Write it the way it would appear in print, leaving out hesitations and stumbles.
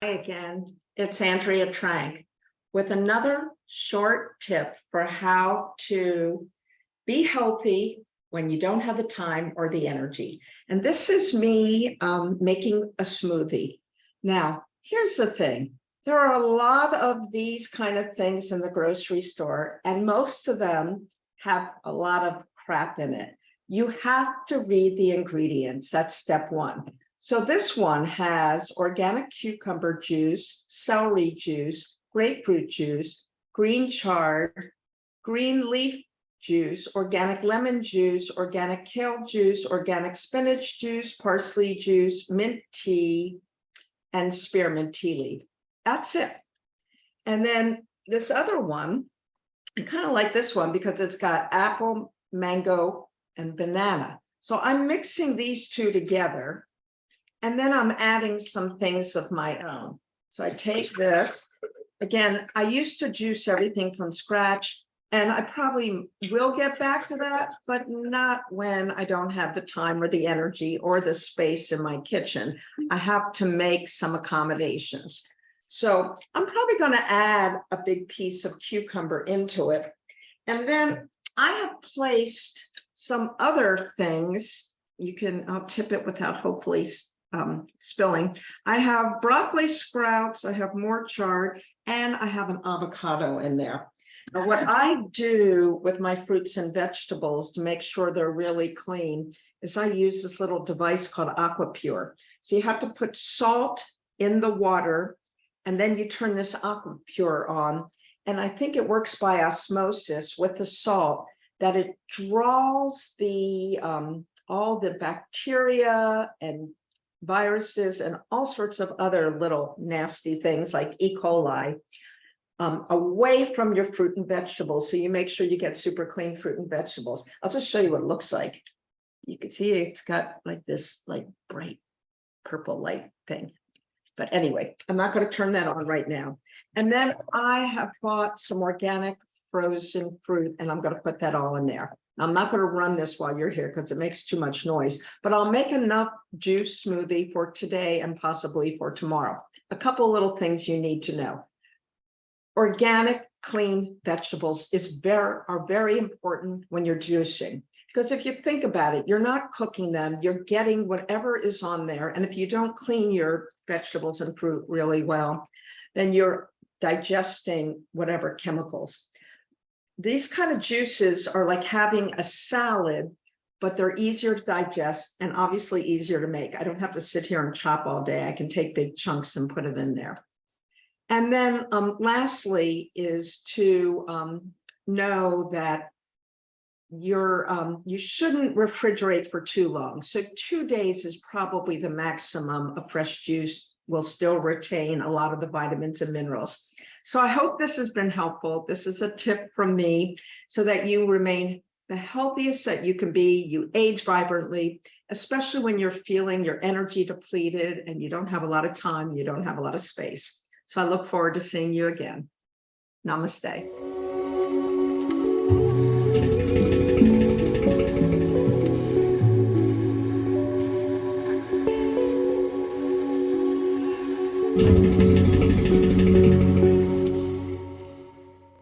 Hi again, it's Andrea Trank with another short tip for how to be healthy when you don't have the time or the energy. And this is me making a smoothie. Now, here's the thing. There are a lot of these kind of things in the grocery store, and most of them have a lot of crap in it. You have to read the ingredients. That's step one. So this one has organic cucumber juice, celery juice, grapefruit juice, green chard, green leaf juice, organic lemon juice, organic kale juice, organic spinach juice, parsley juice, mint tea, and spearmint tea leaf. That's it. And then this other one, I kind of like this one because it's got apple, mango, and banana. So I'm mixing these two together. And then I'm adding some things of my own. So I take this. Again, I used to juice everything from scratch, and I probably will get back to that, but not when I don't have the time or the energy or the space in my kitchen. I have to make some accommodations. So I'm probably going to add a big piece of cucumber into it. And then I have placed some other things. I'll tip it without hopefully spilling. I have broccoli sprouts, I have more chard, and I have an avocado in there. Now, what I do with my fruits and vegetables to make sure they're really clean is I use this little device called AquaPure. So you have to put salt in the water, and then you turn this AquaPure on. And I think it works by osmosis with the salt, that it draws all the bacteria and viruses and all sorts of other little nasty things like E. coli away from your fruit and vegetables. So you make sure you get super clean fruit and vegetables. I'll just show you what it looks like. You can see it's got like this like bright purple light thing. But anyway, I'm not going to turn that on right now. And then I have bought some organic frozen fruit, and I'm going to put that all in there. I'm not going to run this while you're here because it makes too much noise, but I'll make enough juice smoothie for today and possibly for tomorrow. A couple little things you need to know. Organic, clean vegetables are very important when you're juicing, because if you think about it, you're not cooking them, you're getting whatever is on there. And if you don't clean your vegetables and fruit really well, then you're digesting whatever chemicals. These kind of juices are like having a salad, but they're easier to digest and obviously easier to make. I don't have to sit here and chop all day. I can take big chunks and put it in there. And then lastly is to know that you shouldn't refrigerate for too long. So 2 days is probably the maximum. A fresh juice will still retain a lot of the vitamins and minerals. So I hope this has been helpful. This is a tip from me so that you remain the healthiest that you can be. You age vibrantly, especially when you're feeling your energy depleted and you don't have a lot of time, you don't have a lot of space. So I look forward to seeing you again. Namaste.